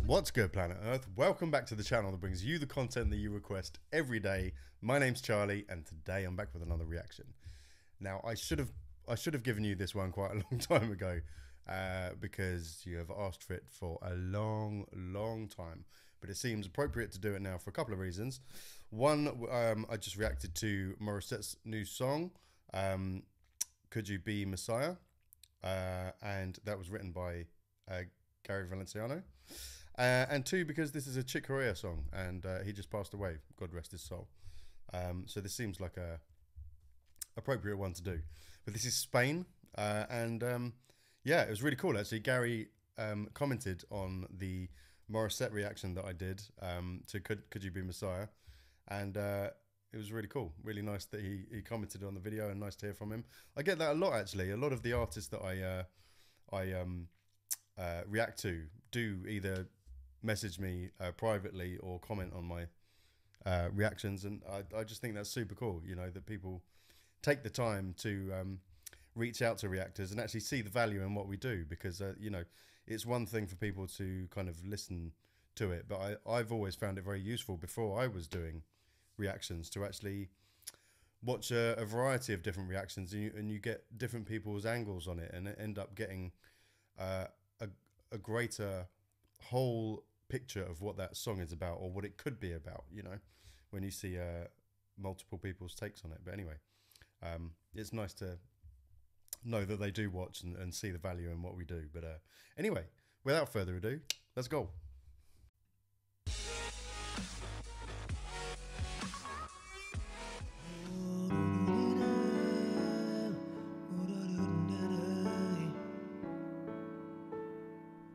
What's good, planet Earth? Welcome back to the channel that brings you the content that you request every day. My name's Charlie, and today I'm back with another reaction. Now, I should have given you this one quite a long time ago because you have asked for it for a long time. But it seems appropriate to do it now for a couple of reasons. One, I just reacted to Morissette's new song, Could You Be Messiah? And that was written by Gary Valenciano. And two, because this is a Chick Corea song, and he just passed away, God rest his soul. So this seems like a appropriate one to do. But this is Spain, and yeah, it was really cool actually. Gary commented on the Morissette reaction that I did to Could You Be Messiah, and it was really cool, really nice that he commented on the video, and nice to hear from him. I get that a lot actually. A lot of the artists that I react to do either message me privately or comment on my reactions, and I just think that's super cool, you know, that people take the time to reach out to reactors and actually see the value in what we do, because you know, it's one thing for people to kind of listen to it, but I've always found it very useful before I was doing reactions to actually watch a variety of different reactions, and you get different people's angles on it, and end up getting a greater whole picture of what that song is about, or what it could be about, you know, when you see multiple people's takes on it. But anyway, it's nice to know that they do watch and see the value in what we do. But anyway, without further ado, let's go.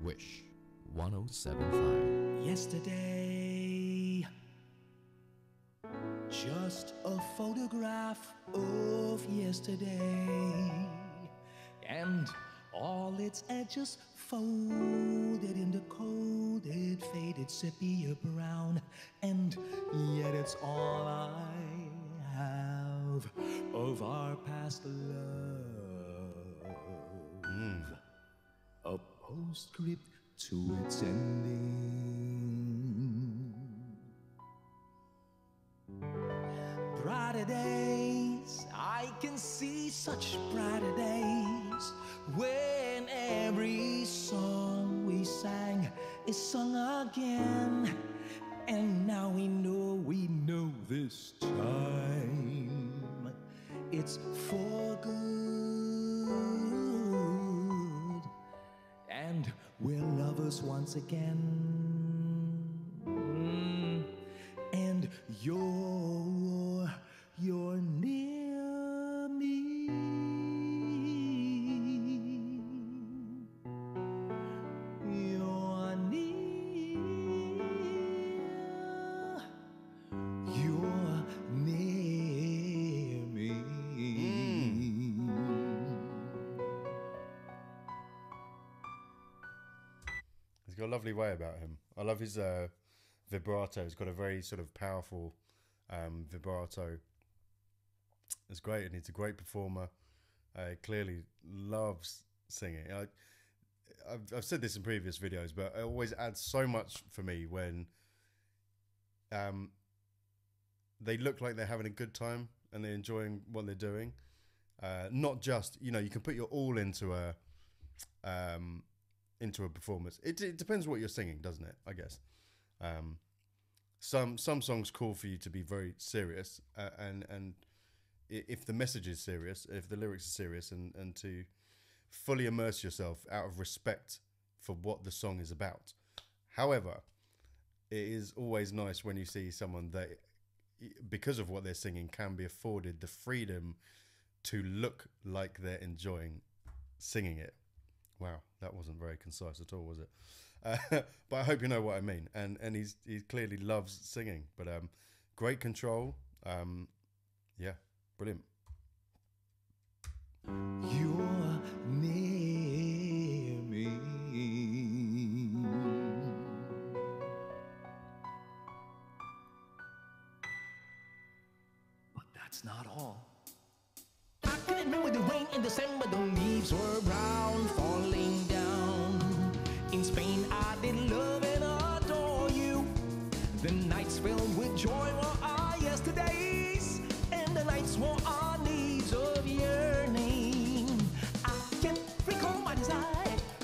Wish 1075. Yesterday, just a photograph of yesterday, and all its edges folded into coated, faded sepia brown, and yet it's all I have of our past love. A postscript to its ending. Brighter days, I can see such brighter days, when every song we sang is sung again. And now we know this time it's for good, and we're lovers once again. And you're near me. You're near. You're near me. He's got a lovely way about him. I love his vibrato. He's got a very sort of powerful vibrato. It's great, and he's a great performer. Clearly loves singing. I've said this in previous videos, but it always adds so much for me when they look like they're having a good time and they're enjoying what they're doing. Not just, you know, you can put your all into a performance. It depends what you're singing, doesn't it? I guess. Some songs call for you to be very serious, and if the message is serious, if the lyrics are serious, and to fully immerse yourself out of respect for what the song is about. However, it is always nice when you see someone that, because of what they're singing, can be afforded the freedom to look like they're enjoying singing it. Wow, that wasn't very concise at all, was it? But I hope you know what I mean. And he clearly loves singing. But great control. Yeah, brilliant. You're near me. But that's not all. I can remember the rain in December, the leaves were brown, falling down. In Spain, I did love it all. joy were our yesterdays, and the nights were our needs of yearning. I can recall my desire,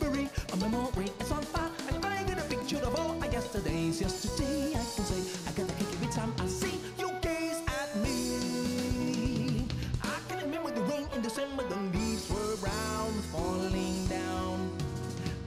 bury a memory, it's on fire, and I get a picture of all our yesterdays. Yesterday, I can say, I get a kick every time I see you gaze at me. I can remember the rain in December, the leaves were brown, falling down.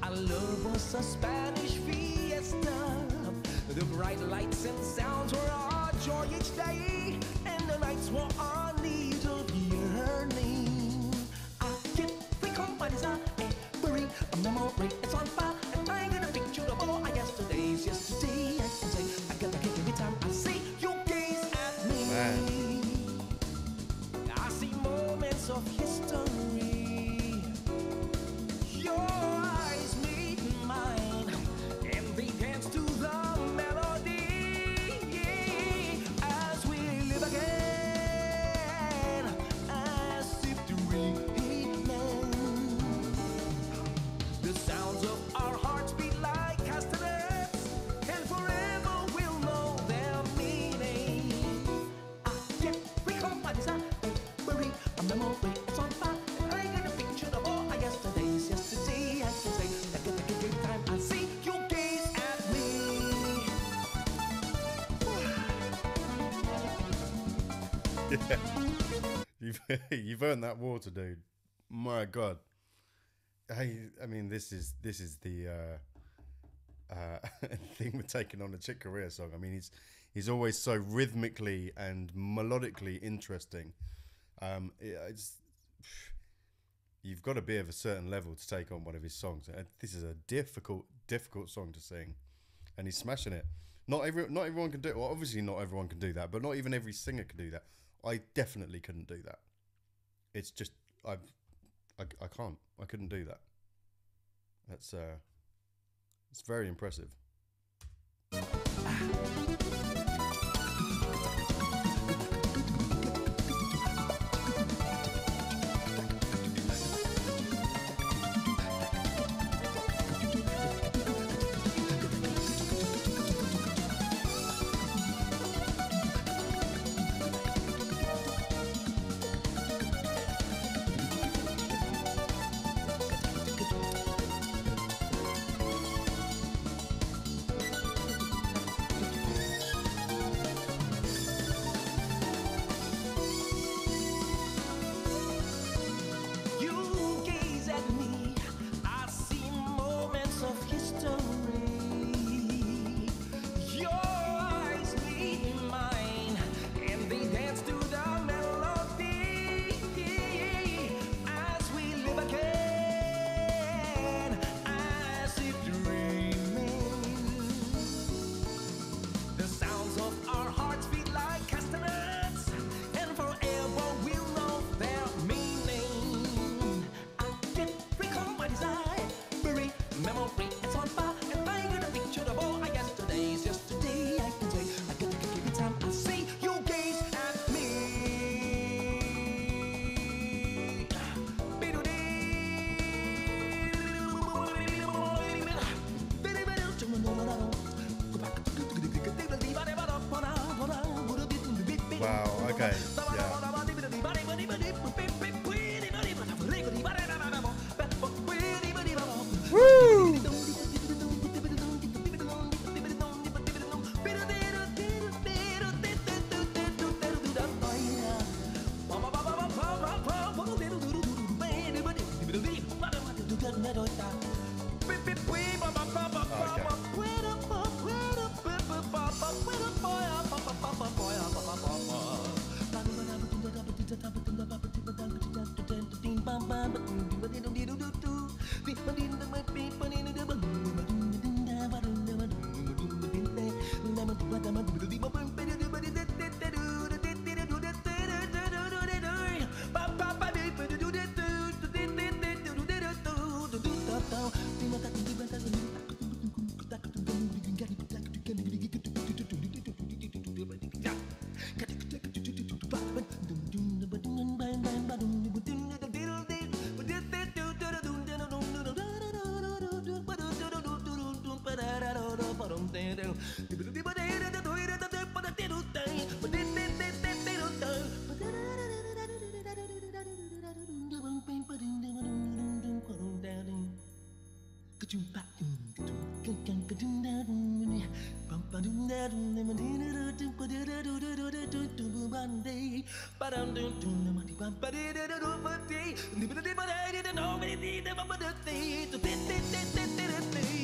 Our love was a Spanish fiesta. The bright lights and sounds were our joy each day, and the nights were our needs of yearning. I can recall my desire, bury a memory, it's on fire, and I get a picture of all our yesterdays. Yesterday, I can say, I get a kick every time I see you gaze at me. Man. I see moments of history. Your eyes meet mine, and they dance to the melody as we live again, as if dreaming. The sounds of our hearts beat like castanets, and forever we'll know their meaning. I can recall my desire, bury a memory, it's on fire, and I get a picture of all our yesterdays. Yesterday, I can say, I get a kick every time I see you gaze at me. You've earned that water, dude. My God. I mean, this is the thing with taking on a Chick Corea song. I mean, he's always so rhythmically and melodically interesting. You've got to be of a certain level to take on one of his songs. This is a difficult song to sing, and he's smashing it. Not everyone can do it. Well, obviously not everyone can do that, but not even every singer can do that. I definitely couldn't do that. It's just I can't. I couldn't do that. That's it's very impressive. You gaze at me, I see moments of history. Your eyes meet mine, and they dance to the melody as we live again, as if dreaming. The sounds of our hearts beat like castanets, and forever we'll know their meaning. I can recall my desire, bury memory, it's on fire, and I get a picture of all our yesterdays. Yesterday, I can say, I get a kick every time I see you gaze at me. Wow. Okay. Yeah. Woo!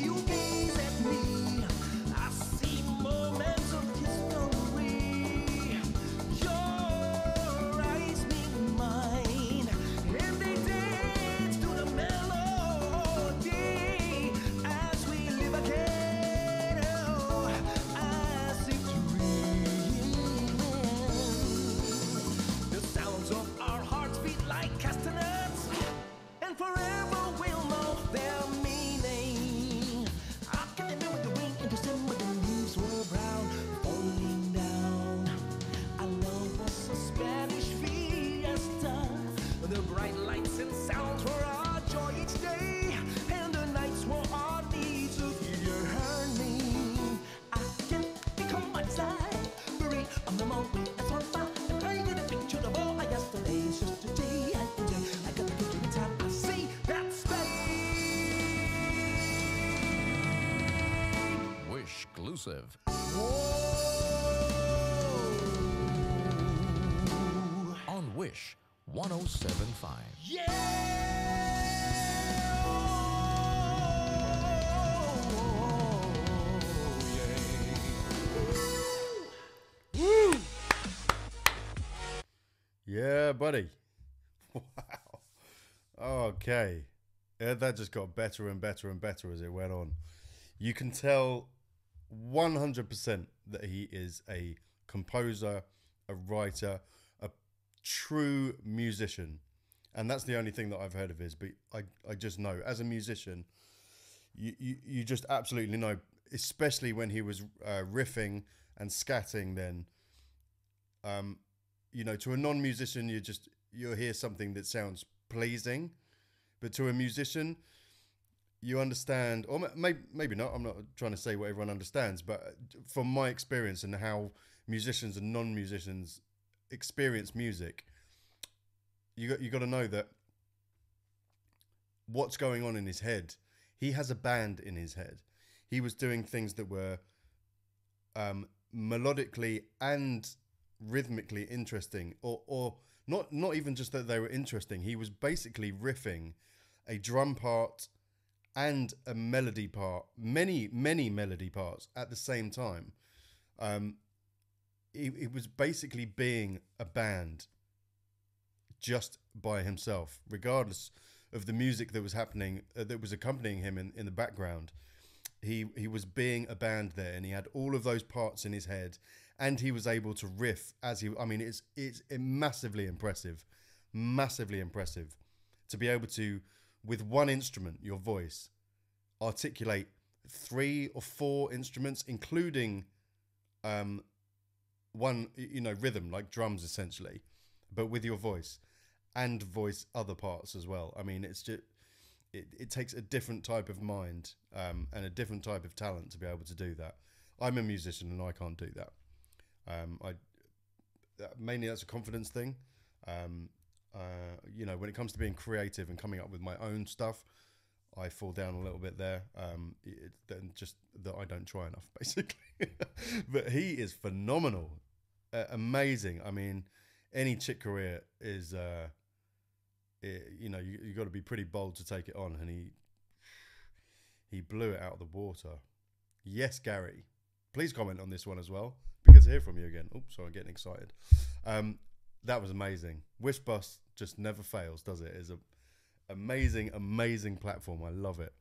You gaze at me, I see moments of history. Your eyes meet mine, and they dance to the melody as we live again. Oh, I seek to the sounds of our hearts beat like castanets, and forever we'll know their meaning. I can remember the rain in December, the leaves were brown, falling down. Our love was a Spanish fiesta. The bright lights and sounds were our joy each day, and the nights were our needs of yearning. I can become my desire, bury a memory that's on fire, and I get a picture of all my yesterdays. Just today I got the picture every time I see that space. Wish exclusive. On Wish 1075. Yeah! Yeah, buddy. Wow. Okay. That just got better and better and better as it went on. You can tell 100% that he is a composer, a writer, a true musician. And that's the only thing that I've heard of his, but I just know as a musician, you just absolutely know, especially when he was riffing and scatting then, you know, to a non-musician, you'll hear something that sounds pleasing, but to a musician, you understand, or maybe not. I'm not trying to say what everyone understands, but from my experience and how musicians and non-musicians experience music, you got to know that what's going on in his head. He has a band in his head. He was doing things that were melodically and rhythmically interesting, or not even just that they were interesting. He was basically riffing a drum part and a melody part, many melody parts at the same time. It was basically being a band just by himself, regardless of the music that was happening, that was accompanying him in the background. He was being a band there, and he had all of those parts in his head, and he was able to riff as he. I mean, it's massively impressive to be able to, with one instrument, your voice, articulate 3 or 4 instruments, including one, rhythm, like drums essentially, but with your voice, and voice other parts as well. I mean, it's just it takes a different type of mind and a different type of talent to be able to do that. I'm a musician and I can't do that. Mainly that's a confidence thing. When it comes to being creative and coming up with my own stuff, I fall down a little bit there. Just that I don't try enough, basically. But he is phenomenal, amazing. I mean, any chick career is, you got to be pretty bold to take it on, and he blew it out of the water. Yes, Gary, please comment on this one as well. Be good to hear from you again. Oh, sorry, I'm getting excited. That was amazing. Wishbus just never fails, does it? It's a amazing platform. I love it.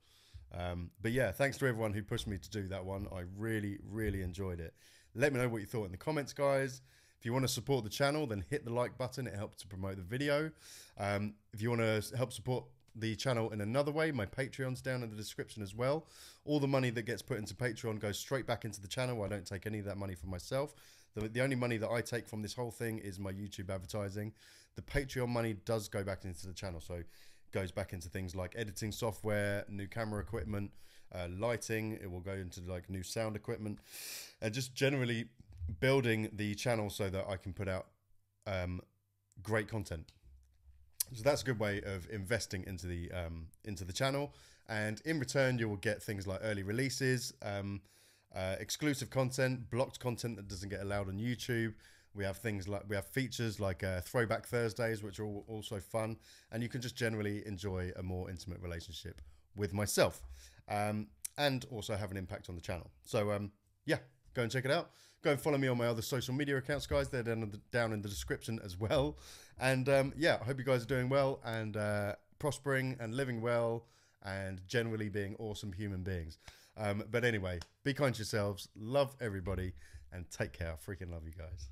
But yeah, thanks to everyone who pushed me to do that one. I really enjoyed it. Let me know what you thought in the comments, guys. If you want to support the channel, then hit the like button. It helps to promote the video. If you want to help support the channel in another way, my Patreon's down in the description as well. All the money that gets put into Patreon goes straight back into the channel. I don't take any of that money for myself. The only money that I take from this whole thing is my YouTube advertising. The Patreon money does go back into the channel, so it goes back into things like editing software, new camera equipment, lighting. It will go into like new sound equipment, and just generally building the channel so that I can put out great content. So that's a good way of investing into the channel, and in return you will get things like early releases, exclusive content, blocked content that doesn't get allowed on YouTube. We have features like Throwback Thursdays, which are also fun, and you can just generally enjoy a more intimate relationship with myself, and also have an impact on the channel. So yeah, go and check it out. Go and follow me on my other social media accounts, guys. They're down in the description as well. And yeah, I hope you guys are doing well and prospering and living well and generally being awesome human beings. But anyway, be kind to yourselves, love everybody, and take care. I freaking love you guys.